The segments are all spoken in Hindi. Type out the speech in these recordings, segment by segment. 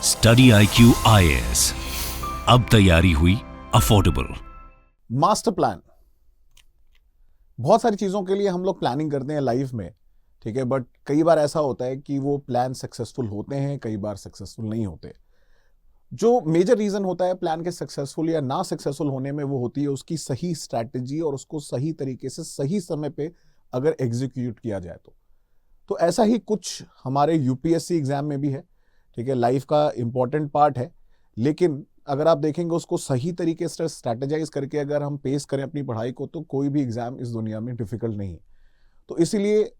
स्टडी IQ IAS, अब तैयारी हुई अफोर्डेबल। Master plan. बहुत सारी चीज़ों के लिए हम लोग प्लानिंग करते हैं लाइफ में, ठीक है, बट कई बार ऐसा होता है कि वो प्लान सक्सेसफुल होते हैं, कई बार सक्सेसफुल नहीं होते। जो मेजर रीज़न होता है प्लान के सक्सेसफुल या ना सक्सेसफुल होने में, वो होती है उसकी सही स्ट्रैटेजी और उसको सही तरीके से सही समय पे अगर एग्जीक्यूट किया जाए तो ऐसा ही कुछ हमारे यूपीएससी एग्जाम में भी है, ठीक है। लाइफ का इंपॉर्टेंट पार्ट है, लेकिन अगर आप देखेंगे उसको सही तरीके से स्ट्रैटेजाइज करके अगर हम पेश करें अपनी पढ़ाई को, तो कोई भी एग्जाम इस दुनिया में डिफिकल्ट नहीं है। तो इसीलिए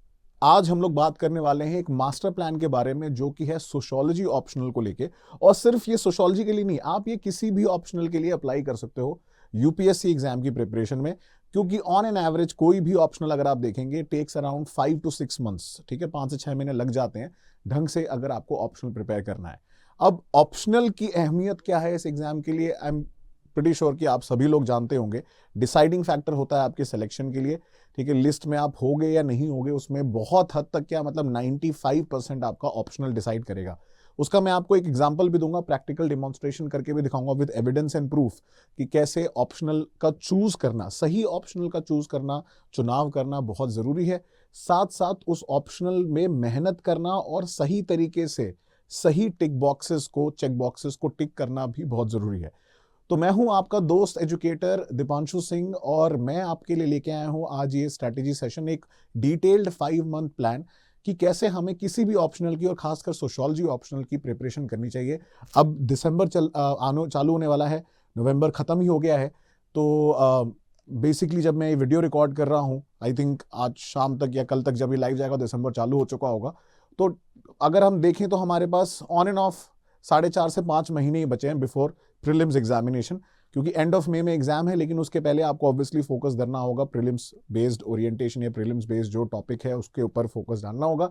आज हम लोग बात करने वाले हैं एक मास्टर प्लान के बारे में, जो कि है सोशियोलॉजी ऑप्शनल को लेके। और सिर्फ ये सोशियोलॉजी के लिए नहीं, आप ये किसी भी ऑप्शनल के लिए अप्लाई कर सकते हो यूपीएससी एग्जाम की प्रिपरेशन में, क्योंकि ऑन एन एवरेज कोई भी ऑप्शनल अगर आप देखेंगे टेक्स अराउंड 5 to 6 मंथ्स, ठीक है, 5 से 6 महीने लग जाते हैं ढंग से अगर आपको ऑप्शनल प्रिपेयर करना है। अब ऑप्शनल की अहमियत क्या है इस एग्जाम के लिए, आई एम प्रीटी श्योर कि आप सभी लोग जानते होंगे। डिसाइडिंग फैक्टर होता है आपके सिलेक्शन के लिए, ठीक है। लिस्ट में आप होगे या नहीं होगे, उसमें बहुत हद तक, क्या मतलब 95% आपका ऑप्शनल डिसाइड करेगा। उसका मैं आपको एक एग्जांपल भी दूंगा, प्रैक्टिकल डेमोन्स्ट्रेशन करके भी दिखाऊंगा विद एविडेंस एंड प्रूफ कि कैसे ऑप्शनल का चूज करना, सही ऑप्शनल का चूज करना, चुनाव करना बहुत जरूरी है। साथ साथ उस ऑप्शनल में मेहनत करना और सही तरीके से सही टिक बॉक्सेस को, चेक बॉक्सेस को टिक करना भी बहुत जरूरी है। तो मैं हूं आपका दोस्त एजुकेटर दीपांशु सिंह, और मैं आपके लिए लेके आया हूं आज ये स्ट्रैटेजी सेशन, एक डिटेल्ड 5 मंथ प्लान कि कैसे हमें किसी भी ऑप्शनल की और खासकर सोशियोलॉजी ऑप्शनल की प्रिपरेशन करनी चाहिए। अब दिसंबर चालू होने वाला है, नवंबर खत्म ही हो गया है। तो बेसिकली जब मैं ये वीडियो रिकॉर्ड कर रहा हूँ, आई थिंक आज शाम तक या कल तक जब ये लाइव जाएगा दिसंबर चालू हो चुका होगा। तो अगर हम देखें तो हमारे पास ऑन एंड ऑफ 4.5 से 5 महीने ही बचे हैं बिफोर प्रीलिम्स एग्जामिनेशन, क्योंकि एंड ऑफ मई में एग्जाम है, लेकिन उसके पहले आपको ऑब्वियसली फोकस करना होगा प्रीलिम्स बेस्ड ओरिएंटेशन या प्रीलिम्स बेस्ड जो टॉपिक है उसके ऊपर फोकस डालना होगा।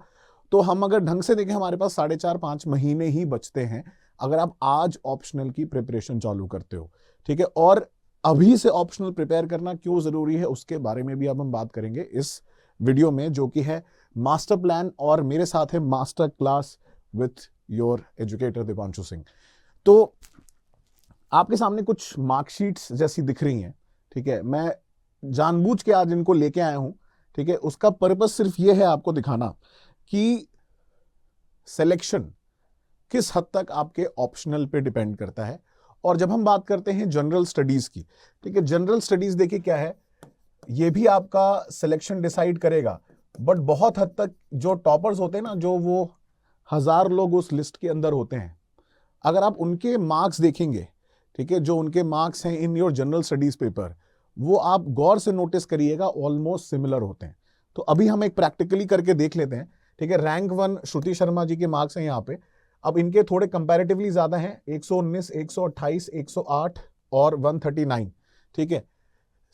तो हम अगर ढंग से देखें, हमारे पास 4.5-5 महीने ही बचते हैं अगर आप आज ऑप्शनल की प्रिपरेशन चालू करते हो, ठीक है। और अभी से ऑप्शनल प्रिपेयर करना क्यों जरूरी है उसके बारे में भी अब हम बात करेंगे इस वीडियो में, जो कि है मास्टर प्लान, और मेरे साथ है master class with your educator Deepanshu Singh. तो आपके सामने कुछ मार्कशीट्स जैसी दिख रही हैं, ठीक है। मैं जानबूझ के आज इनको लेके आया हूं, ठीक है। उसका पर्पस सिर्फ ये है आपको दिखाना कि सिलेक्शन किस हद तक आपके ऑप्शनल पे डिपेंड करता है। और जब हम बात करते हैं जनरल स्टडीज की, ठीक है, जनरल स्टडीज देखिए क्या है, ये भी आपका सिलेक्शन डिसाइड करेगा, बट बहुत हद तक जो टॉपर्स होते हैं ना, जो वो 1000 लोग उस लिस्ट के अंदर होते हैं, अगर आप उनके मार्क्स देखेंगे, ठीक है, जो उनके मार्क्स हैं in your general studies paper, वो आप गौर से नोटिस करिएगा ऑलमोस्ट सिमिलर होते हैं। तो अभी हम एक प्रैक्टिकली करके देख लेते हैं, ठीक है। रैंक 1 श्रुति शर्मा जी के मार्क्स हैं यहाँ पे। अब इनके थोड़े कंपैरेटिवली ज्यादा हैं, 119, 128, 108 और 139, ठीक है।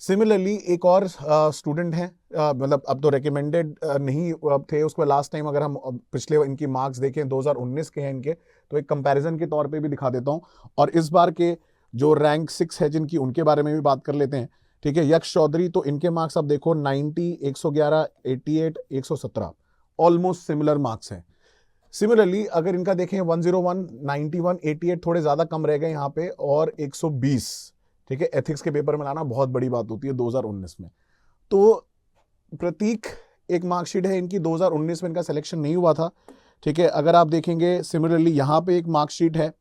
सिमिलरली एक और स्टूडेंट हैं, मतलब अब तो रिकमेंडेड नहीं थे उसको लास्ट टाइम, अगर हम पिछले इनकी मार्क्स देखें 2019 के हैं इनके, तो एक कंपैरिजन के तौर पे भी दिखा देता हूं। और इस बार के जो रैंक 6 है जिनकी, उनके बारे में भी बात कर लेते हैं, ठीक है। यक्ष चौधरी, तो इनके मार्क्स अब देखो 90, 111, 88, 117, ऑलमोस्ट सिमिलर मार्क्स हैं। सिमिलरली अगर इनका देखें 101, 91, 88 थोड़े ज्यादा कम रह गए यहाँ पे, और 120, ठीक है। एथिक्स के पेपर में लाना बहुत बड़ी बात होती है 2019 में। तो प्रतीक एक मार्कशीट है इनकी, 2019 में इनका सिलेक्शन नहीं हुआ था, ठीक है। अगर आप देखेंगे सिमिलरली यहाँ पे एक मार्कशीट है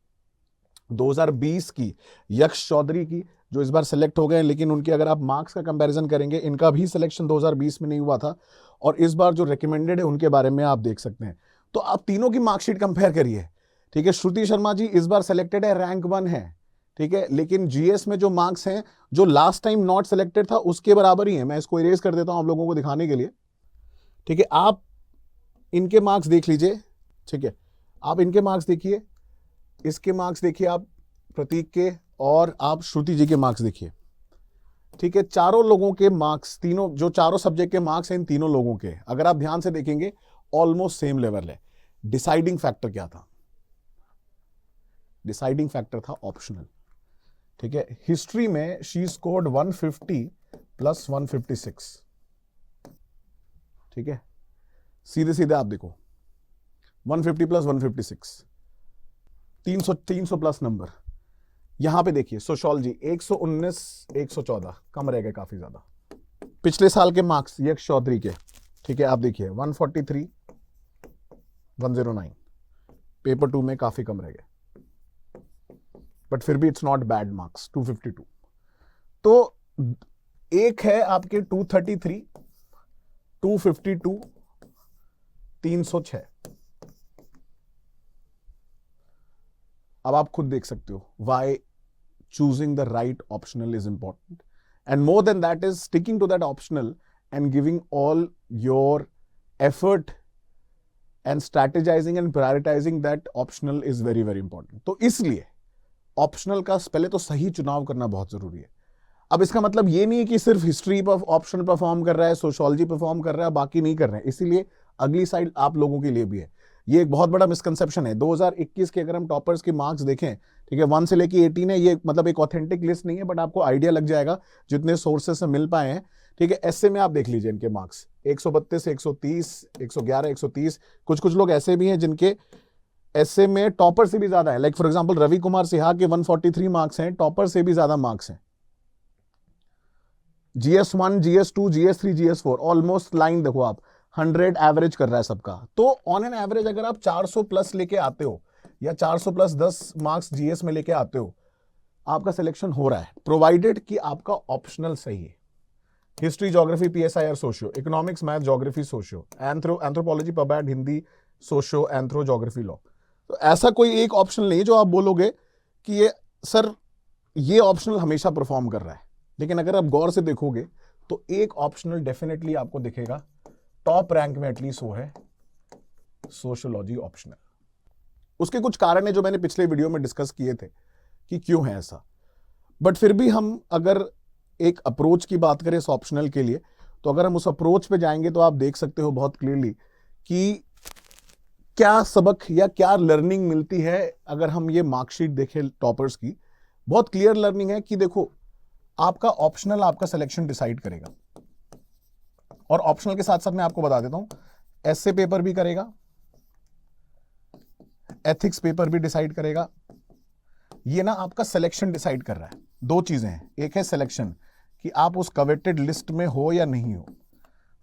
2020 की यक्ष चौधरी की, जो इस बार सेलेक्ट हो गए, लेकिन उनके अगर आप मार्क्स का कंपैरिजन करेंगे, इनका भी सिलेक्शन 2020 में नहीं हुआ था, और इस बार जो रिकमेंडेड है उनके बारे में आप देख सकते हैं। तो आप तीनों की मार्कशीट कंपेयर करिए, ठीक है। श्रुति शर्मा जी इस बार सेलेक्टेड है, रैंक 1 है, ठीक है, लेकिन जीएस में जो मार्क्स हैं, जो लास्ट टाइम नॉट सिलेक्टेड था उसके बराबर ही है। मैं इसको इरेज कर देता हूं आप लोगों को दिखाने के लिए, ठीक है। आप इनके मार्क्स देख लीजिए, ठीक है। आप इनके मार्क्स देखिए, इसके मार्क्स देखिए आप प्रतीक के, और आप श्रुति जी के मार्क्स देखिए, ठीक है। चारों लोगों के मार्क्स, तीनों जो चारों सब्जेक्ट के मार्क्स हैं इन तीनों लोगों के, अगर आप ध्यान से देखेंगे ऑलमोस्ट सेम लेवल है। डिसाइडिंग फैक्टर क्या था? डिसाइडिंग फैक्टर था ऑप्शनल, ठीक है। हिस्ट्री में शी स्कोर्ड 150 प्लस 156, ठीक है। सीधे सीधे आप देखो 150 प्लस 156, 300 प्लस नंबर। यहां पे देखिए सोशियोलॉजी 119, 114 कम रह गए काफी ज्यादा। पिछले साल के मार्क्स यश चौधरी के, ठीक है, आप देखिए 143, 109, पेपर 2 में काफी कम रह गए, बट फिर भी इट्स नॉट बैड मार्क्स 252। तो एक है आपके 233, 252, 306। अब आप खुद देख सकते हो why choosing the right optional is important, and more than that is sticking to that optional and giving all your effort and strategising and prioritising that optional is very very important. तो इसलिए ऑप्शनल का पहले तो सही चुनाव करना बहुत जरूरी है। अब इसका मतलब ये नहीं है कि सिर्फ हिस्ट्री पर ऑप्शनल परफॉर्म कर रहा है, सोशियोलॉजी परफॉर्म कर रहा है, बाकी नहीं कर रहे हैं। इसीलिए अगली साइड आप लोगों के लिए भी है। ये एक बहुत बड़ा मिसकंसेप्शन है। 2021 के अगर हम टॉपर्स के मार्क्स देखें, ठीक है, 1 से लेके 18 है, ये मतलब एक ऑथेंटिक लिस्ट नहीं है, बट आपको आइडिया लग जाएगा जितने सोर्सेस से मिल पाए हैं, ठीक है। ऐसे में आप देख लीजिए इनके मार्क्स 132, 130, 111, 130। कुछ कुछ लोग ऐसे भी हैं जिनके ऐसे में टॉपर से भी ज्यादा है। Like for example Ravi Kumar Sinha के 143 मार्क्स हैं, टॉपर से भी ज्यादा मार्क्स हैं। GS1, GS2, GS3, GS4 almost line देखो आप 100 एवरेज कर रहा है सबका। तो ऑन एन एवरेज अगर आप 400 प्लस लेके आते हो या 400 प्लस 10 मार्क्स GS में लेके आते हो, आपका सिलेक्शन हो रहा है, प्रोवाइडेड कि आपका ऑप्शनल सही है। History, geography, PSIR, socio, economics, math, geography, socio, anthropology, pub ad, Hindi, socio, anthro, geography, law. तो ऐसा कोई एक ऑप्शनल नहीं है जो आप बोलोगे कि ये सर ये ऑप्शनल हमेशा परफॉर्म कर रहा है। लेकिन अगर आप गौर से देखोगे तो एक ऑप्शनल डेफिनेटली आपको दिखेगा टॉप रैंक में, एटलीस्ट वो है सोशियोलॉजी ऑप्शनल। उसके कुछ कारण है जो मैंने पिछले वीडियो में डिस्कस किए थे कि क्यों है ऐसा। बट फिर भी हम अगर एक अप्रोच की बात करें इस ऑप्शनल के लिए, तो अगर हम उस अप्रोच पे जाएंगे तो आप देख सकते हो बहुत क्लियरली कि क्या सबक या क्या लर्निंग मिलती है। अगर हम ये मार्कशीट देखें टॉपर्स की, बहुत क्लियर लर्निंग है कि देखो आपका ऑप्शनल आपका सिलेक्शन डिसाइड करेगा। और ऑप्शनल के साथ साथ मैं आपको बता देता हूं, एसए पेपर भी करेगा, एथिक्स पेपर भी डिसाइड करेगा। ये ना आपका सिलेक्शन डिसाइड कर रहा है। दो चीजें हैं, एक है सिलेक्शन कि आप उस कवेटेड लिस्ट में हो या नहीं हो।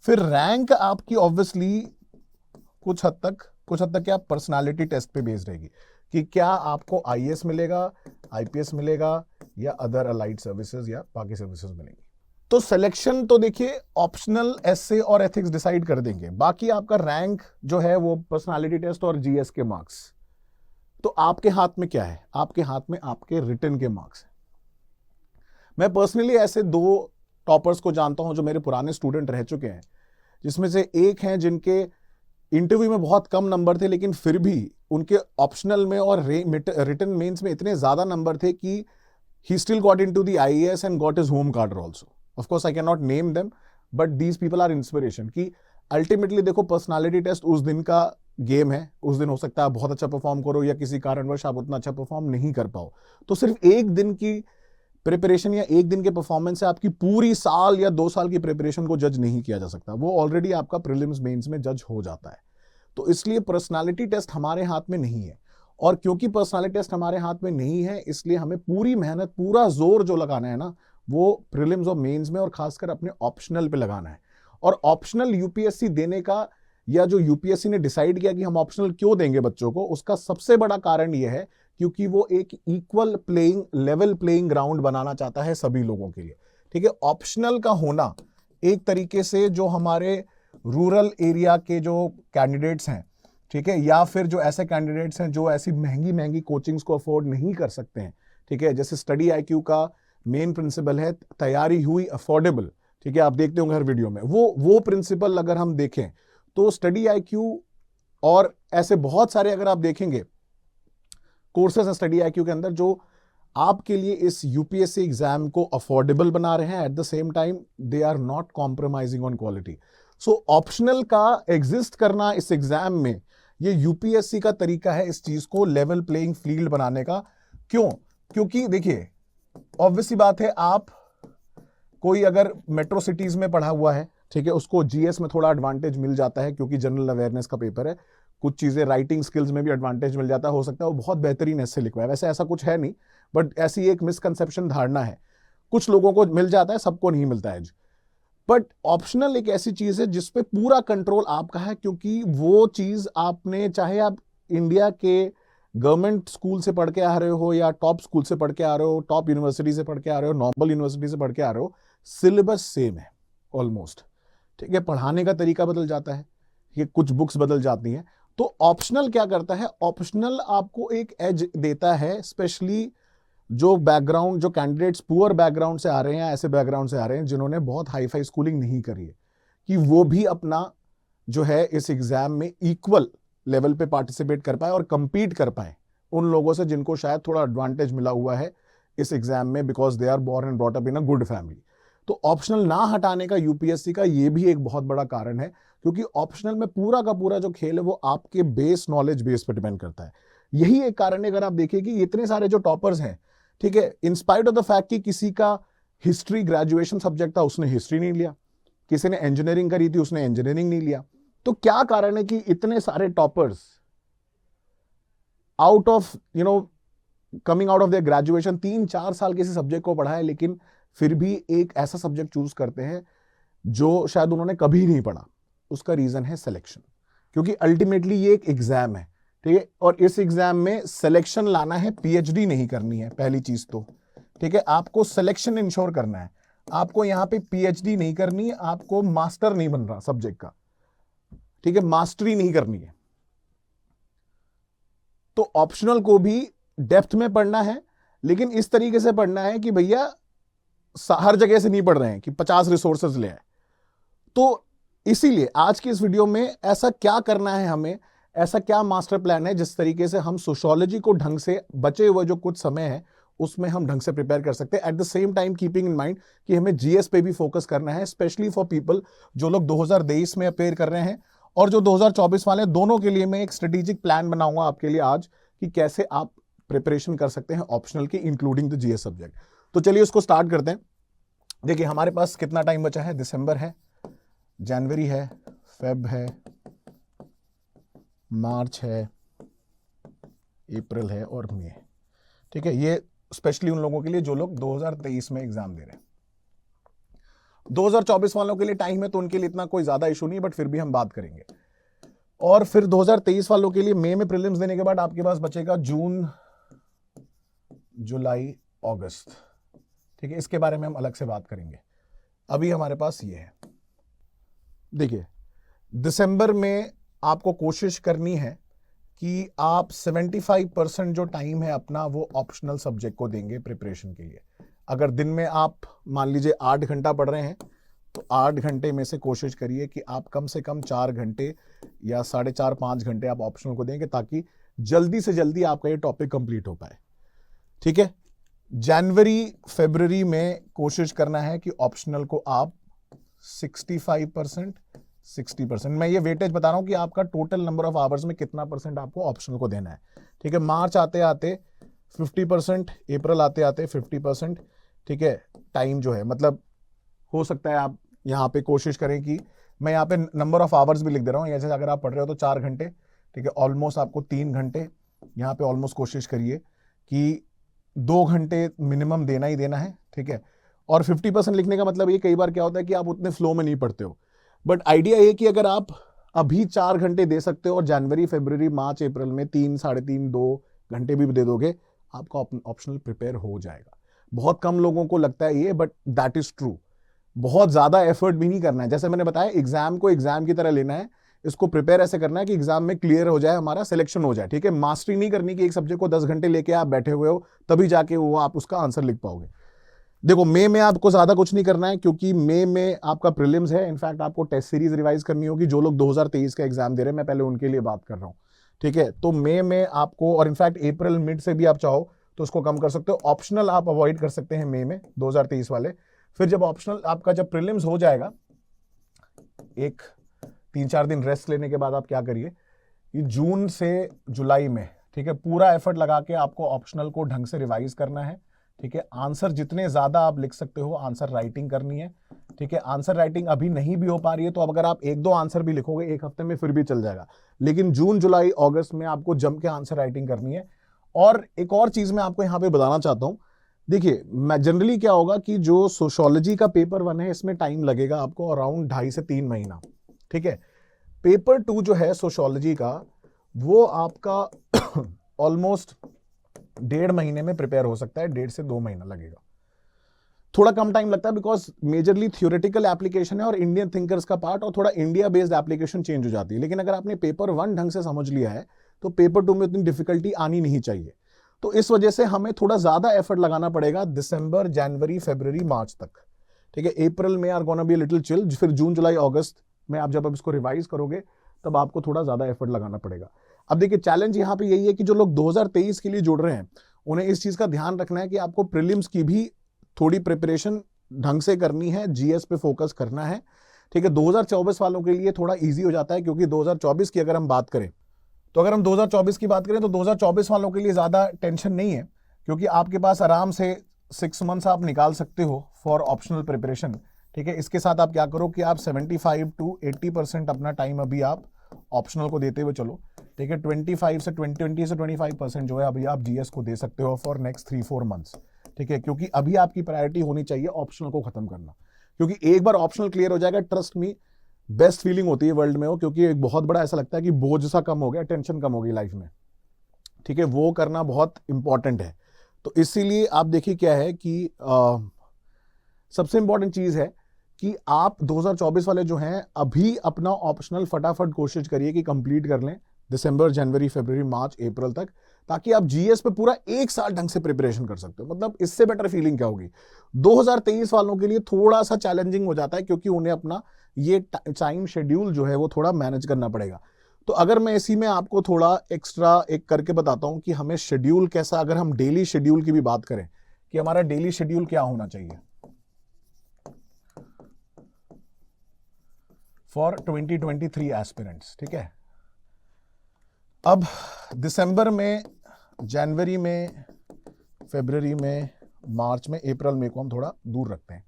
फिर रैंक आपकी ऑब्वियसली कुछ हद तक क्या पर्सनालिटी टेस्ट पे बेस्ड रहेगी कि क्या आपको IAS मिलेगा, IPS मिलेगा या अदर अलाइड सर्विसेज या बाकी सर्विसेज मिलेंगी। तो सिलेक्शन तो देखिए ऑप्शनल, एसए और एथिक्स डिसाइड कर देंगे। बाकी आपका रैंक जो है वो पर्सनालिटी टेस्ट और GS के मार्क्स। तो आपके हाथ में क्या है? आपके हाथ में आपके रिटन के मार्क्स हैं। मैं पर्सनली ऐसे 2 टॉपर्स को जानता हूं जो मेरे पुराने स्टूडेंट रह चुके हैं, जिसमें से एक हैं जिनके इंटरव्यू में बहुत कम नंबर थे, लेकिन फिर भी उनके ऑप्शनल में और रिटन मेंस में इतने ज्यादा नंबर थे कि he still got into the IAS and got his home card also. Of course, I cannot name them, but these people are inspiration कि अल्टीमेटली देखो पर्सनालिटी टेस्ट उस दिन का गेम है। उस दिन हो सकता है आप बहुत अच्छा परफॉर्म करो या किसी कारणवश आप उतना अच्छा परफॉर्म नहीं कर पाओ। तो सिर्फ एक दिन की प्रिपरेशन या एक दिन के परफॉर्मेंस से आपकी पूरी साल या 2 साल की प्रिपरेशन को जज नहीं किया जा सकता। वो ऑलरेडी आपका प्रीलिम्स मेंस में जज हो जाता है। तो इसलिए पर्सनालिटी टेस्ट हमारे हाथ में नहीं है, और क्योंकि पर्सनालिटी टेस्ट हमारे हाथ में नहीं है, इसलिए हमें पूरी मेहनत, पूरा जोर जो लगाना है ना, वो प्रीलिम्स और मेंस में और खासकर अपने ऑप्शनल पे लगाना है। और ऑप्शनल यूपीएससी देने का, या जो यूपीएससी ने डिसाइड किया कि हम ऑप्शनल क्यों देंगे बच्चों को, उसका सबसे बड़ा कारण यह है क्योंकि वो एक equal playing, level playing ground बनाना चाहता है सभी लोगों के लिए। ठीक है, ऑप्शनल का होना एक तरीके से जो हमारे रूरल एरिया के जो कैंडिडेट्स हैं, ठीक है, या फिर जो ऐसे कैंडिडेट्स हैं जो ऐसी महंगी महंगी कोचिंग्स को अफोर्ड नहीं कर सकते हैं, ठीक है, जैसे स्टडी IQ का मेन प्रिंसिपल है तैयारी हुई अफोर्डेबल, ठीक है, आप देखते होंगे हर वीडियो में, वो प्रिंसिपल अगर हम देखें तो स्टडी IQ और ऐसे बहुत सारे अगर आप देखेंगे कोर्सेस हैं स्टडी IQ के अंदर जो आपके लिए इस यूपीएससी एग्जाम को अफोर्डेबल बना रहे हैं। At the same time they are not compromising on quality. So optional का एग्जिस्ट करना इस एग्जाम में, ये यूपीएससी का तरीका है इस चीज को लेवल प्लेइंग फील्ड बनाने का। क्यों? क्योंकि देखिए ऑब्वियस सी बात है, आप कोई अगर मेट्रो सिटीज में पढ़ा हुआ है, ठीक है, उसको जीएस में थोड़ा एडवांटेज मिल जाता है क्योंकि जनरल अवेयरनेस का पेपर है। कुछ चीज़ें राइटिंग स्किल्स में भी एडवांटेज मिल जाता है, हो सकता है वो बहुत बेहतरीन ऐसे लिखवाए, वैसे ऐसा कुछ है नहीं, बट ऐसी एक मिसकंसेप्शन धारणा है, कुछ लोगों को मिल जाता है, सबको नहीं मिलता है। बट ऑप्शनल एक ऐसी चीज है जिसपे पूरा कंट्रोल आपका है, क्योंकि वो चीज आपने, चाहे आप इंडिया के गवर्नमेंट स्कूल से पढ़ के आ रहे हो या टॉप स्कूल से पढ़ के आ रहे हो, टॉप यूनिवर्सिटी से पढ़ के आ रहे हो, नॉर्मल यूनिवर्सिटी से पढ़ के आ रहे हो, सिलेबस सेम है ऑलमोस्ट, ठीक है। पढ़ाने का तरीका बदल जाता है, ये कुछ बुक्स बदल जाती हैं। तो ऑप्शनल क्या करता है, ऑप्शनल आपको एक एज देता है, स्पेशली जो बैकग्राउंड, जो कैंडिडेट्स पुअर बैकग्राउंड से आ रहे हैं, ऐसे बैकग्राउंड से आ रहे हैं जिन्होंने बहुत हाई फाई स्कूलिंग नहीं करी है, कि वो भी अपना जो है इस एग्जाम में इक्वल लेवल पे पार्टिसिपेट कर पाए और कंपीट कर पाए उन लोगों से जिनको शायद थोड़ा एडवांटेज मिला हुआ है इस एग्जाम में, because they are born and brought up in a good family. तो ऑप्शनल ना हटाने का यूपीएससी का ये भी एक बहुत बड़ा कारण है, क्योंकि ऑप्शनल में पूरा का पूरा जो खेल है वो आपके बेस नॉलेज बेस पर डिपेंड करता है। यही एक कारण है, अगर आप देखिए कि इतने सारे जो टॉपर्स हैं, ठीक है, इंस्पाइट ऑफ द फैक्ट कि किसी का हिस्ट्री ग्रेजुएशन सब्जेक्ट था, उसने हिस्ट्री नहीं लिया, किसी ने इंजीनियरिंग करी थी, उसने इंजीनियरिंग नहीं लिया। तो क्या कारण है कि इतने सारे toppers out of coming out of their graduation 3-4 साल किसी सब्जेक्ट को पढ़ा है, लेकिन फिर भी एक ऐसा सब्जेक्ट चूज करते हैं जो शायद उन्होंने कभी नहीं पढ़ा। उसका रीजन है सिलेक्शन, क्योंकि अल्टीमेटली ये एक एग्जाम है, ठीक है, और इस एग्जाम में सिलेक्शन लाना है, पीएचडी नहीं करनी है पहली चीज तो, ठीक है। आपको सिलेक्शन इंश्योर करना है, आपको यहां पे पीएचडी नहीं करनी है, आपको मास्टर नहीं बन रहा सब्जेक्ट का, ठीक है, मास्टरी नहीं करनी है। तो ऑप्शनल को भी डेप्थ में पढ़ना है, लेकिन इस तरीके से पढ़ना है कि भैया हर जगह से नहीं पढ़ रहे हैं कि 50 रिसोर्सेज ले आए। तो इसीलिए आज की इस वीडियो में ऐसा क्या करना है हमें, ऐसा क्या मास्टर प्लान है जिस तरीके से हम सोशियोलॉजी को ढंग से, बचे हुए जो कुछ समय है उसमें हम ढंग से प्रिपेयर कर सकते हैं, at the same time keeping in mind कि हमें जीएस पे भी फोकस करना है, स्पेशली फॉर पीपल जो लोग 2023 में अपेयर कर रहे हैं और जो 2024 वाले, दोनों के लिए मैं एक स्ट्रेटेजिक प्लान बनाऊंगा आपके लिए आज कि कैसे आप प्रिपरेशन कर सकते हैं ऑप्शनल की, इंक्लूडिंग द जीएस सब्जेक्ट। तो चलिए उसको स्टार्ट करते हैं। देखिए हमारे पास कितना टाइम बचा है, दिसंबर है, जनवरी है, फेब है, मार्च है, अप्रैल है और मई है, ठीक है। ये स्पेशली उन लोगों के लिए जो लोग 2023 में एग्जाम दे रहे हैं। 2024 वालों के लिए टाइम है तो उनके लिए इतना कोई ज्यादा इशू नहीं है, बट फिर भी हम बात करेंगे। और फिर 2023 वालों के लिए मई में प्रीलिम्स देने के बाद आपके पास बचेगा जून, जुलाई, अगस्त, ठीक है। इसके बारे में हम अलग से बात करेंगे, अभी हमारे पास ये है। देखिए दिसंबर में आपको कोशिश करनी है कि आप 75% जो टाइम है अपना वो ऑप्शनल सब्जेक्ट को देंगे प्रिपरेशन के लिए। अगर दिन में आप मान लीजिए 8 घंटा पढ़ रहे हैं तो 8 घंटे में से कोशिश करिए कि आप कम से कम 4 घंटे या 4.5-5 घंटे आप ऑप्शनल को देंगे, ताकि जल्दी से जल्दी आपका ये टॉपिक कंप्लीट हो पाए, ठीक है। जनवरी फरवरी में कोशिश करना है कि ऑप्शनल को आप 65%, 60%, मैं ये वेटेज बता रहा हूं कि आपका टोटल नंबर ऑफ आवर्स में कितना परसेंट आपको ऑप्शनल को देना है, ठीक है। मार्च आते आते 50%, अप्रैल आते आते 50%, ठीक है। टाइम जो है, मतलब हो सकता है आप यहाँ पे कोशिश करें कि मैं यहाँ पे नंबर ऑफ आवर्स भी लिख दे रहा हूँ, जैसे अगर आप पढ़ रहे हो तो 4 घंटे, ठीक है, ऑलमोस्ट आपको 3 घंटे यहाँ पे ऑलमोस्ट कोशिश करिए कि 2 घंटे मिनिमम देना ही देना है, ठीक है। और 50% लिखने का मतलब ये, कई बार क्या होता है कि आप उतने फ्लो में नहीं पढ़ते हो, बट आइडिया ये कि अगर आप अभी 4 घंटे दे सकते हो और जनवरी, फरवरी, मार्च, अप्रैल में 3, 3.5, 2 घंटे भी दे दोगे, आपका ऑप्शनल प्रिपेयर हो जाएगा। बहुत कम लोगों को लगता है ये, बट दैट इज ट्रू। बहुत ज्यादा एफर्ट भी नहीं करना है, जैसे मैंने बताया एग्जाम को एग्जाम की तरह लेना है, इसको प्रिपेयर ऐसे करना है कि एग्जाम में क्लियर हो जाए, हमारा सिलेक्शन हो जाए, ठीक है। मास्टरी नहीं करनी कि एक सब्जेक्ट को 10 घंटे लेके आप बैठे हुए हो तभी जाके वो आप उसका आंसर लिख पाओगे। देखो मई में आपको ज्यादा कुछ नहीं करना है, क्योंकि मई में आपका प्रीलिम्स है। इनफैक्ट आपको टेस्ट सीरीज रिवाइज करनी होगी, जो लोग 2023 का एग्जाम दे रहे हैं, मैं पहले उनके लिए बात कर रहा हूँ, ठीक है। तो मई में आपको, और इनफैक्ट अप्रैल मिड से भी आप चाहो तो उसको कम कर सकते हो। ऑप्शनल आप अवॉइड कर सकते हैं मई में 2023 वाले। फिर जब ऑप्शनल आपका जब प्रीलिम्स हो जाएगा, एक 3-4 दिन रेस्ट लेने के बाद आप क्या करिए कि जून से जुलाई में, ठीक है, पूरा एफर्ट लगा के आपको ऑप्शनल को ढंग से रिवाइज करना है, ठीक है। आंसर जितने ज्यादा आप लिख सकते हो, आंसर राइटिंग करनी है, ठीक है, आंसर राइटिंग अभी नहीं भी हो पा रही है तो अब अगर आप 1-2 आंसर भी लिखोगे एक हफ्ते में फिर भी चल जाएगा, लेकिन जून जुलाई अगस्त में आपको जम के आंसर राइटिंग करनी है। और एक और चीज मैं आपको यहाँ पे बताना चाहता हूँ, देखिए मैं जनरली क्या होगा कि जो सोशियोलॉजी का पेपर 1 है इसमें टाइम लगेगा आपको अराउंड 2.5 से 3 महीना, ठीक है। पेपर 2 जो है सोशियोलॉजी का वो आपका ऑलमोस्ट 1.5 महीने में प्रिपेयर हो सकता है, 1.5 से 2 महीना लगेगा, थोड़ा कम टाइम लगता है बिकॉज मेजरली थियोरेटिकल एप्लीकेशन है और इंडियन थिंकर्स का पार्ट और थोड़ा इंडिया बेस्ड एप्लीकेशन चेंज हो जाती है। लेकिन अगर आपने पेपर 1 ढंग से समझ लिया है तो पेपर 2 में उतनी डिफिकल्टी आनी नहीं चाहिए। तो इस वजह से हमें थोड़ा ज्यादा एफर्ट लगाना पड़ेगा दिसंबर, जनवरी, फरवरी, मार्च तक, ठीक है। अप्रैल में are gonna be little chill, फिर जून जुलाई अगस्त में आप जब इसको रिवाइज करोगे तब आपको थोड़ा ज्यादा एफर्ट लगाना पड़ेगा। अब देखिए चैलेंज यहाँ पे यही है कि जो लोग 2023 के लिए जुड़ रहे हैं उन्हें इस चीज का ध्यान रखना है कि आपको प्रीलिम्स की भी थोड़ी प्रिपरेशन ढंग से करनी है, जीएस पे फोकस करना है, ठीक है। 2024 वालों के लिए थोड़ा इजी हो जाता है क्योंकि 2024 की अगर हम बात करें तो अगर हम 2024 की बात करें तो 2024 वालों के लिए ज्यादा टेंशन नहीं है क्योंकि आपके पास आराम से 6 मंथ्स आप निकाल सकते हो फॉर ऑप्शनल प्रिपरेशन, ठीक है। इसके साथ आप क्या करो कि आप 75 to 80% अपना टाइम अभी आप ऑप्शनल को देते हुए चलो, ठीक है। 20 से 25% जो है अभी आप जीएस को दे सकते हो फॉर नेक्स्ट 3-4 मंथ्स, ठीक है। क्योंकि अभी आपकी प्रायोरिटी होनी चाहिए ऑप्शनल को खत्म करना, क्योंकि एक बार ऑप्शनल क्लियर हो जाएगा, ट्रस्ट मी बेस्ट फीलिंग होती है वर्ल्ड में हो, क्योंकि एक बहुत बड़ा ऐसा लगता है कि बोझ सा कम हो गया, टेंशन कम हो गई लाइफ में, ठीक है। वो करना बहुत इंपॉर्टेंट है। तो इसीलिए आप देखिए क्या है कि सबसे इंपॉर्टेंट चीज है कि आप 2024 वाले जो हैं अभी अपना ऑप्शनल फटाफट कोशिश करिए कि कंप्लीट कर लें दिसंबर, जनवरी, फरवरी, मार्च, अप्रैल तक, ताकि आप जीएस पे पूरा 1 साल ढंग से प्रिपरेशन कर सकते हो। मतलब इससे बेटर फीलिंग क्या होगी। 2023 वालों के लिए थोड़ा सा चैलेंजिंग हो जाता है क्योंकि उन्हें अपना ये टाइम शेड्यूल जो है वो थोड़ा मैनेज करना पड़ेगा। तो अगर मैं इसी में आपको थोड़ा एक्स्ट्रा एक करके बताता हूं कि हमें शेड्यूल कैसा, अगर हम डेली शेड्यूल की भी बात करें कि हमारा डेली शेड्यूल क्या होना चाहिए फॉर 2023 एस्पिरेंट्स, ठीक है। अब दिसंबर में, जनवरी में, फरवरी में, मार्च में, अप्रैल में को हम थोड़ा दूर रखते हैं।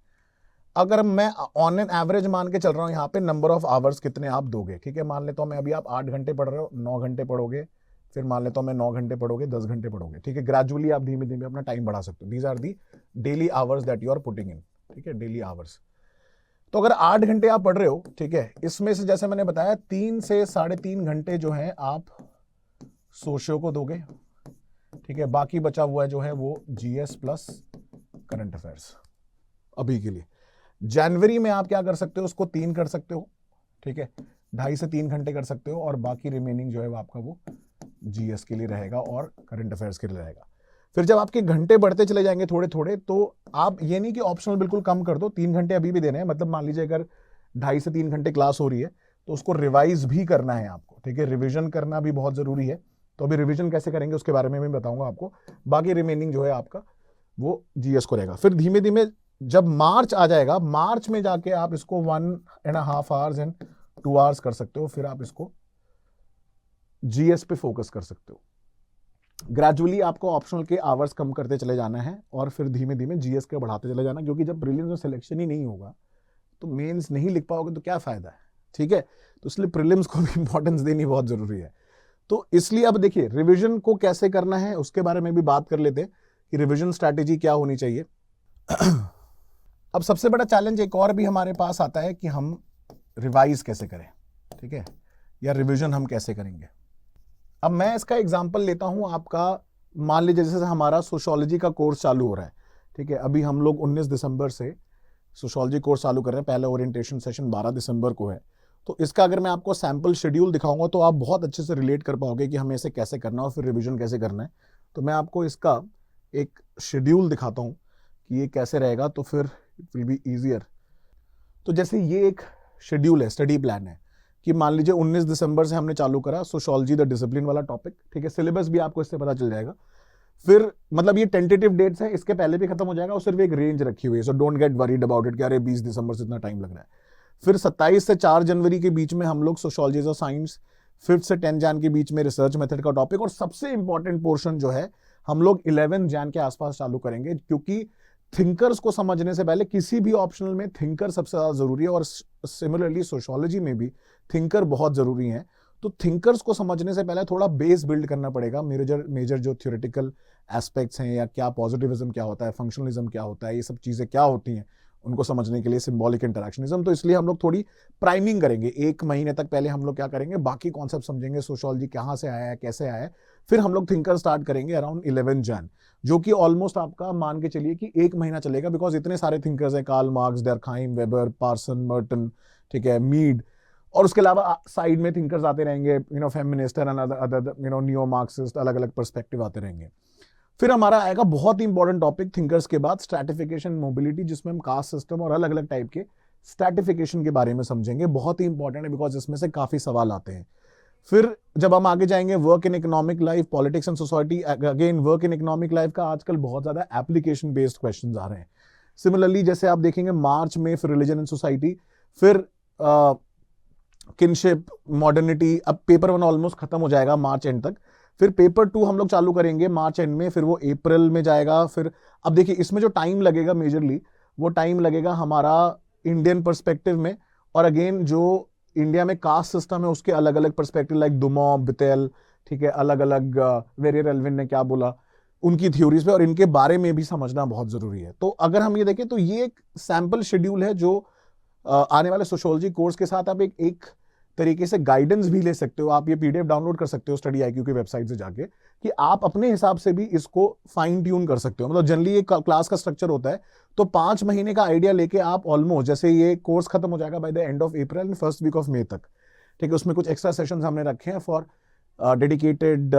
अगर मैं ऑन एन एवरेज मान के चल रहा हूं यहाँ पे नंबर ऑफ आवर्स कितने आप दोगे, ठीक है। मान लेता हूं मैं अभी आप 8 घंटे पढ़ रहे हो, 9 घंटे पढ़ोगे, फिर मान लेता हूं मैं 9 घंटे पढ़ोगे, 10 घंटे पढ़ोगे, ठीक है। ग्रेजुअली आप धीमे धीमे अपना टाइम बढ़ा सकते हो। These are the daily hours that you are putting in, ठीक है, डेली आवर्स। तो अगर 8 घंटे आप पढ़ रहे हो, ठीक है, इसमें से जैसे मैंने बताया 3 से 3.5 घंटे जो है आप सोशियो को दोगे, ठीक है। बाकी बचा हुआ जो है वो जीएस प्लस करंट अफेयर्स अभी के लिए। जनवरी में आप क्या कर सकते हो, उसको 3 कर सकते हो, ठीक है, 2.5 से 3 घंटे कर सकते हो, और बाकी रिमेनिंग जो है वो आपका वो जीएस के लिए रहेगा और करंट अफेयर्स के लिए रहेगा। फिर जब आपके घंटे बढ़ते चले जाएंगे थोड़े थोड़े, तो आप ये नहीं कि ऑप्शनल बिल्कुल कम कर दो, 3 घंटे अभी भी देने हैं। मतलब मान लीजिए अगर 2.5 से 3 घंटे क्लास हो रही है तो उसको रिवाइज भी करना है आपको, ठीक है। रिविजन करना भी बहुत जरूरी है। तो अभी रिवीजन कैसे करेंगे उसके बारे में मैं बताऊंगा आपको। बाकी रिमेनिंग जो है आपका वो जीएस को रहेगा। फिर धीमे धीमे जब मार्च आ जाएगा, मार्च में जाके आप इसको 1.5 आवर्स एंड 2 आवर्स कर सकते हो। फिर आप इसको जीएस पे फोकस कर सकते हो। ग्रेजुअली आपको ऑप्शनल के आवर्स कम करते चले जाना है और फिर धीमे धीमे जीएस के बढ़ाते चले जाना, क्योंकि जब प्रीलिम्स में सिलेक्शन ही नहीं होगा तो मेंस नहीं लिख पाओगे तो क्या फायदा है, ठीक है। तो इसलिए प्रीलिम्स को भी इंपॉर्टेंस देनी बहुत जरूरी है। तो इसलिए अब देखिए रिवीजन को कैसे करना है उसके बारे में भी बात कर लेते हैं कि रिवीजन स्ट्रैटेजी क्या होनी चाहिए। अब सबसे बड़ा चैलेंज एक और भी हमारे पास आता है कि हम रिवाइज कैसे करें, ठीक है, या रिवीजन हम कैसे करेंगे। अब मैं इसका एग्जांपल लेता हूं आपका। मान लीजिए जैसे हमारा सोशियोलॉजी का कोर्स चालू हो रहा है, ठीक है। अभी हम लोग 19 दिसंबर से सोशियोलॉजी कोर्स चालू कर रहे हैं। पहला ओरिएंटेशन सेशन 12 दिसंबर को है। तो इसका अगर मैं आपको सैंपल शेड्यूल दिखाऊंगा तो आप बहुत अच्छे से रिलेट कर पाओगे कि हमें इसे कैसे करना है और फिर रिवीजन कैसे करना है। तो मैं आपको इसका एक शेड्यूल दिखाता हूं कि ये कैसे रहेगा, तो फिर इट विल बी ईजियर। तो जैसे ये एक शेड्यूल है, स्टडी प्लान है कि मान लीजिए 19 दिसंबर से हमने चालू करा सोशियोलॉजी द डिसिप्लिन वाला टॉपिक, ठीक है। सिलेबस भी आपको इससे पता चल जाएगा। फिर मतलब ये टेंटेटिव डेट्स है, इसके पहले भी खत्म हो जाएगा और सिर्फ एक रेंज रखी हुई है। So don't get worried about it कि अरे 20 दिसंबर से इतना टाइम लग रहा है। फिर 27 से 4 जनवरी के बीच में हम लोग सोशियोलॉजी ऑफ साइंस, 5 से 10 जैन के बीच में रिसर्च मेथड का टॉपिक, और सबसे इंपॉर्टेंट पोर्शन जो है हम लोग 11 जैन के आसपास चालू करेंगे, क्योंकि थिंकर्स को समझने से पहले किसी भी ऑप्शनल में थिंकर सबसे ज़्यादा ज़रूरी है, और सिमिलरली सोशियोलॉजी में भी थिंकर बहुत ज़रूरी हैं। तो थिंकर्स को समझने से पहले थोड़ा बेस बिल्ड करना पड़ेगा। मेजर जो थ्योरेटिकल एस्पेक्ट्स हैं, या क्या पॉजिटिविज्म क्या होता है, फंक्शनलिज्म क्या होता है, ये सब चीज़ें क्या होती हैं, उनको समझने के लिए सिंबॉलिक इंटरैक्शनिज्म। तो इसलिए हम लोग थोड़ी प्राइमिंग करेंगे 1 महीने तक। पहले हम लोग क्या करेंगे, बाकी कॉन्सेप्ट समझेंगे, सोशियोलॉजी कहाँ से आया है, कैसे आया है। फिर हम लोग थिंकर स्टार्ट करेंगे अराउंड 11 जन, जो कि ऑलमोस्ट आपका मान के चलिए कि 1 महीना चलेगा, बिकॉज इतने सारे थिंकर्स हैं, Karl Marx, Durkheim, Weber, Parson, Merton, ठीक है, मीड, और उसके अलावा साइड में थिंकर्स आते रहेंगे, feminist and other neo Marxist, अलग अलग पर्सपेक्टिव आते रहेंगे। फिर हमारा आएगा बहुत ही इंपॉर्टेंट टॉपिक थिंकर्स के बाद, स्ट्रैटिफिकेशन मोबिलिटी, जिसमें हम कास्ट सिस्टम और अलग अलग टाइप के स्ट्रैटिफिकेशन के बारे में समझेंगे। बहुत ही इंपॉर्टेंट है, बिकॉज इसमें से काफी सवाल आते हैं। फिर जब हम आगे जाएंगे, work in economic life, politics and society. Again work in economic life का आजकल बहुत ज्यादा एप्लीकेशन बेस्ड क्वेश्चन आ रहे हैं। सिमिलरली जैसे आप देखेंगे मार्च में, फिर रिलीजन एंड सोसाइटी, फिर किनशिप, मॉडर्निटी। अब पेपर 1 ऑलमोस्ट खत्म हो जाएगा मार्च एंड तक। फिर पेपर 2 हम लोग चालू करेंगे मार्च एंड में, फिर वो अप्रैल में जाएगा। फिर अब देखिए इसमें जो टाइम लगेगा मेजरली, वो टाइम लगेगा हमारा इंडियन पर्सपेक्टिव में, और अगेन जो इंडिया में कास्ट सिस्टम है उसके अलग अलग पर्सपेक्टिव, लाइक दुमो, बितेल, ठीक है, अलग अलग वेरियर एल्विन ने क्या बोला, उनकी थ्योरीज पे, और इनके बारे में भी समझना बहुत जरूरी है। तो अगर हम ये देखें तो ये एक सैंपल शेड्यूल है, जो आने वाले सोशियोलॉजी कोर्स के साथ आप एक तरीके से गाइडेंस भी ले सकते हो। आप ये पीडीएफ डाउनलोड कर सकते हो स्टडी आईक्यू की वेबसाइट से जाके, कि आप अपने हिसाब से भी इसको फाइन ट्यून कर सकते हो। मतलब जनरली एक क्लास का स्ट्रक्चर होता है, तो 5 महीने का आइडिया लेके आप ऑलमोस्ट, जैसे ये कोर्स खत्म हो जाएगा by the end of April, first week of May तक, ठीक है। उसमें कुछ एक्स्ट्रा सेशंस हमने रखे हैं फॉर डेडिकेटेड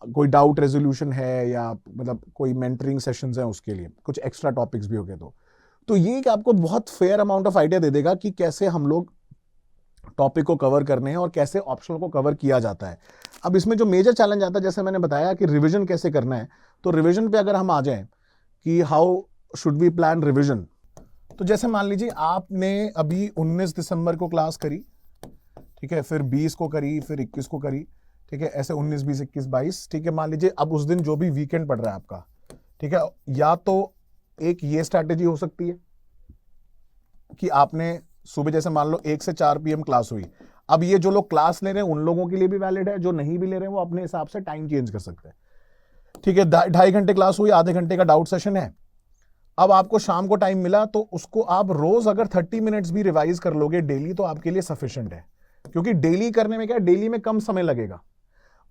कोई डाउट रेजोल्यूशन है, या मतलब कोई मेंटरिंग सेशंस हैं, उसके लिए कुछ एक्स्ट्रा टॉपिक्स भी हो गए। तो ये कि आपको बहुत फेयर अमाउंट ऑफ आइडिया दे देगा कि कैसे हम लोग टॉपिक को कवर करने हैं और कैसे ऑप्शनल को कवर किया जाता है। अब इसमें जो मेजर चैलेंज आता है, जैसे मैंने बताया कि रिवीजन कैसे करना है, तो रिवीजन पे अगर हम आ जाएं कि how should we plan revision, तो जैसे मान लीजिए आपने अभी 19 दिसंबर को क्लास करी, ठीक है, फिर 20 को करी, फिर 21 को करी, ठीक है, ऐसे 19, 20, 21, 22, ठीक है। मान लीजिए अब उस दिन जो भी वीकेंड पड़ रहा है आपका, ठीक है, या तो एक ये स्ट्रैटेजी हो सकती है कि आपने सुबह जैसे मान लो 1 से 4 PM क्लास हुई। अब ये जो लोग क्लास ले रहे हैं उन लोगों के लिए भी वैलिड है, जो नहीं भी ले रहे हैं वो अपने हिसाब से टाइम चेंज कर सकते हैं, ठीक है। 2.5 घंटे क्लास हुई, आधे घंटे का डाउट सेशन है। अब आपको शाम को टाइम मिला, तो उसको आप रोज अगर 30 मिनट्स भी रिवाइज कर लोगे डेली, तो आपके लिए सफिशिएंट है, क्योंकि डेली करने में क्या है, डेली में कम समय लगेगा।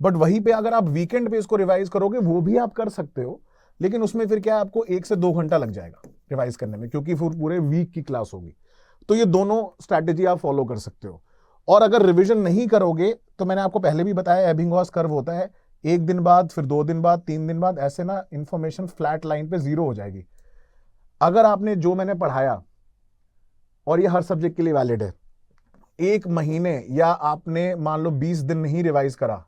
बट वहीं पे अगर आप वीकेंड पे इसको रिवाइज करोगे, वो भी आप कर सकते हो, लेकिन उसमें फिर क्या है, आपको 1 से 2 घंटा लग जाएगा रिवाइज करने में, क्योंकि फिर पूरे वीक की क्लास होगी। तो ये दोनों स्ट्रैटेजी आप फॉलो कर सकते हो। और अगर रिवीजन नहीं करोगे, तो मैंने आपको पहले भी बताया, एबिंगहॉस कर्व होता है, 1 दिन बाद, फिर 2 दिन बाद, 3 दिन बाद, ऐसे ना इंफॉर्मेशन फ्लैट लाइन पे 0 हो जाएगी। अगर आपने जो मैंने पढ़ाया, और ये हर सब्जेक्ट के लिए वैलिड है, 1 महीने या आपने मान लो 20 दिन नहीं रिवाइज करा,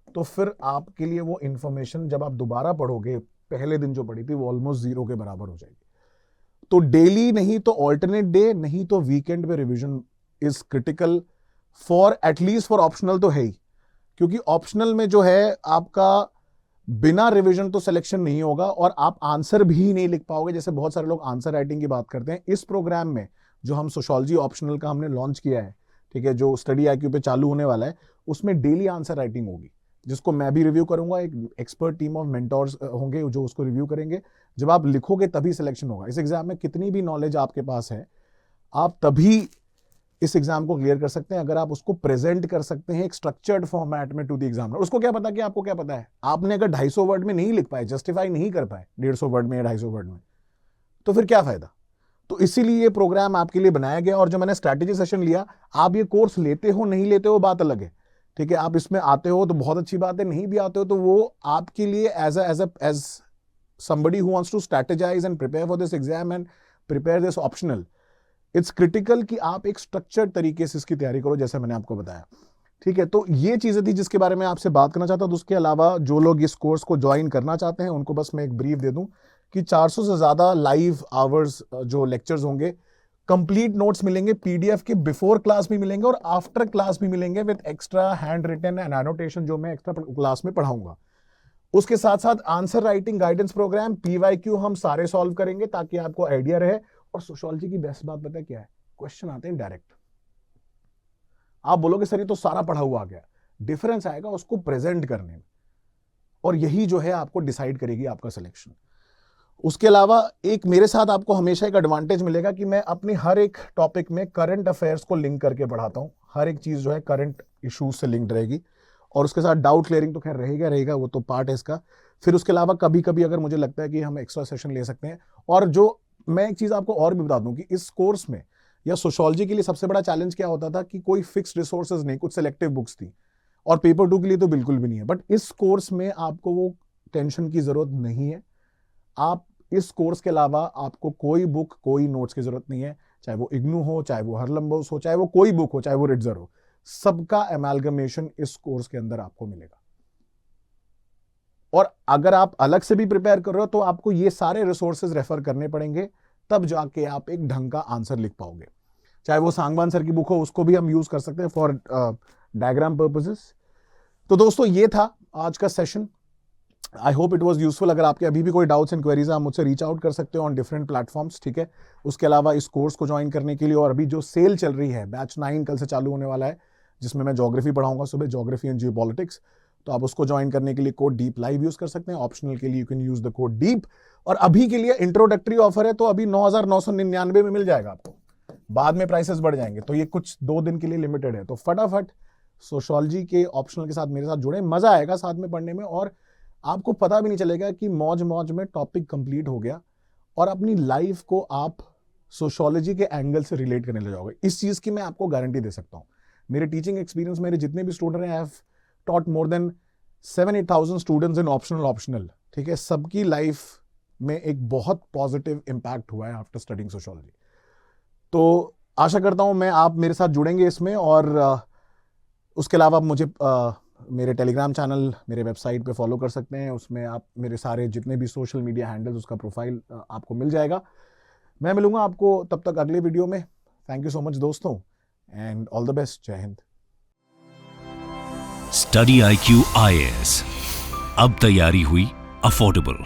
तो फिर आपके लिए वो इंफॉर्मेशन जब आप दोबारा पढ़ोगे, पहले दिन जो पढ़ी थी वो ऑलमोस्ट 0 के बराबर हो जाएगी। तो डेली नहीं तो ऑल्टरनेट डे, नहीं तो वीकेंड पे revision is critical for at least for optional तो है ही, क्योंकि ऑप्शनल में जो है आपका बिना रिवीजन तो सिलेक्शन नहीं होगा, और आप आंसर भी नहीं लिख पाओगे। जैसे बहुत सारे लोग आंसर राइटिंग की बात करते हैं, इस प्रोग्राम में जो हम सोशियोलॉजी ऑप्शनल का हमने लॉन्च किया है, ठीक है, जो स्टडी आईक्यू पे चालू होने वाला है, उसमें डेली आंसर राइटिंग होगी, जिसको मैं भी रिव्यू करूंगा। एक एक्सपर्ट टीम ऑफ मेंटोर्स होंगे जो उसको रिव्यू करेंगे। जब आप लिखोगे तभी सिलेक्शन होगा। इस एग्जाम में कितनी भी नॉलेज आपके पास है, आप तभी इस एग्जाम को क्लियर कर सकते हैं अगर आप उसको प्रेजेंट कर सकते हैं एक स्ट्रक्चर्ड फॉर्मेट में टू द एग्जामिनर। उसको क्या पता कि आपको क्या पता है, आपने अगर 250 वर्ड में नहीं लिख पाए, जस्टिफाई नहीं कर पाए 150 वर्ड में या 250 वर्ड में, तो फिर क्या फायदा। तो इसीलिए ये प्रोग्राम आपके लिए बनाया गया। और जो मैंने स्ट्रैटेजी सेशन लिया, आप ये कोर्स लेते हो नहीं लेते हो बात अलग है, ठीक है। आप इसमें आते हो तो बहुत अच्छी बात है, नहीं भी आते हो तो वो आपके लिए as somebody who wants to strategize and prepare for this exam and prepare this optional, it's critical कि आप एक स्ट्रक्चर्ड तरीके से इसकी तैयारी करो, जैसे मैंने आपको बताया, ठीक है। तो ये चीजें थी जिसके बारे में आपसे बात करना चाहता हूं। उसके अलावा जो लोग इस कोर्स को ज्वाइन करना चाहते हैं, उनको बस मैं एक ब्रीफ दे दूं कि 400 से ज्यादा लाइव आवर्स जो लेक्चर्स होंगे, कंप्लीट नोट्स मिलेंगे पीडीएफ के, बिफोर क्लास भी मिलेंगे और आफ्टर क्लास भी मिलेंगे, with extra handwritten and annotation जो मैं एक्स्ट्रा क्लास में पढ़ाऊंगा। उसके साथ साथ answer writing guidance programme, PYQ हम सारे सॉल्व करेंगे ताकि आपको आइडिया रहे। और सोशियोलॉजी की बेस्ट बात पता है क्या है, क्वेश्चन आते हैं डायरेक्ट। आप बोलोगे सर ये तो सारा पढ़ा हुआ आ गया, डिफरेंस आएगा उसको प्रेजेंट करने में, और यही जो है आपको डिसाइड करेगी आपका सिलेक्शन। उसके अलावा एक मेरे साथ आपको हमेशा एक एडवांटेज मिलेगा कि मैं अपनी हर एक टॉपिक में करंट अफेयर्स को लिंक करके पढ़ाता हूं। हर एक चीज जो है करंट इश्यूज से लिंक्ड रहेगी, और उसके साथ डाउट क्लियरिंग तो खैर रहेगा, वो तो पार्ट है इसका। फिर उसके अलावा कभी कभी अगर मुझे लगता है कि हम एक्स्ट्रा सेशन ले सकते हैं। और जो मैं एक चीज आपको और भी बता दूं कि इस कोर्स में या सोशियोलॉजी के लिए सबसे बड़ा चैलेंज क्या होता था कि कोई फिक्स्ड रिसोर्सेज नहीं, कुछ सिलेक्टिव बुक्स थी, और पेपर 2 के लिए तो बिल्कुल भी नहीं है। बट इस कोर्स में आपको वो टेंशन की जरूरत नहीं है। आप इस कोर्स के अलावा आपको कोई बुक, कोई नोट्स की जरूरत नहीं है, चाहे वो इग्नू हो, चाहे वो हरलंबोस हो, चाहे वो कोई बुक हो, चाहे वो रिट्जर हो, सबका एमालगमेशन इस कोर्स के अंदर आपको मिलेगा। और अगर आप अलग से भी प्रिपेयर कर रहे हो तो आपको ये सारे रिसोर्सेज रेफर करने पड़ेंगे, तब जाके आप एक ढंग का आंसर लिख पाओगे। चाहे वो सांगवान सर की बुक हो, उसको भी हम यूज कर सकते हैं फॉर डायग्राम पर्पसेस। तो दोस्तों ये था आज का session. I hope it was useful. अगर आपके अभी भी कोई डाउट्स एंड क्वेरीज आप मुझसे रीच आउट कर सकते हो ऑन डिफरेंट प्लेटफॉर्म्स, ठीक है। उसके अलावा इस कोर्स को ज्वाइन करने के लिए, और अभी जो सेल चल रही है, बैच 9 कल से चालू होने वाला है, जिसमें मैं ज्योग्राफी पढ़ाऊंगा सुबह, ज्योग्राफी एंड जियोपॉलिटिक्स, तो आप उसको ज्वाइन करने के लिए कोड डीप लाइव यूज कर सकते हैं। ऑप्शनल के लिए you can use the code deep. और अभी के लिए इंट्रोडक्टरी ऑफर है, तो अभी 9,999 में मिल जाएगा आपको, बाद में प्राइसेस बढ़ जाएंगे। तो ये कुछ 2 दिन के लिए लिमिटेड है, तो फटाफट सोशियोलॉजी के ऑप्शनल के साथ मेरे साथ जुड़े, मजा आएगा साथ में पढ़ने में, और आपको पता भी नहीं चलेगा कि मौज मौज में टॉपिक कंप्लीट हो गया, और अपनी लाइफ को आप सोशियोलॉजी के एंगल से रिलेट करने लग जाओगे। इस चीज की मैं आपको गारंटी दे सकता हूं। मेरे टीचिंग एक्सपीरियंस, मेरे जितने भी स्टूडेंट हैं, I have taught more than 7,000-8,000 students in optional, ठीक है। सबकी लाइफ में एक बहुत पॉजिटिव इंपैक्ट हुआ है आफ्टर स्टडिंग सोशियोलॉजी। तो आशा करता हूं आप मेरे साथ जुड़ेंगे इसमें। और उसके अलावा आप मुझे मेरे टेलीग्राम चैनल, मेरे वेबसाइट पे फॉलो कर सकते हैं। उसमें आप मेरे सारे जितने भी सोशल मीडिया हैंडल्स, उसका प्रोफाइल आपको मिल जाएगा। मैं मिलूंगा आपको तब तक अगले वीडियो में। थैंक यू सो मच दोस्तों, एंड ऑल द बेस्ट। जय हिंद। स्टडी IQ IAS, अब तैयारी हुई अफोर्डेबल।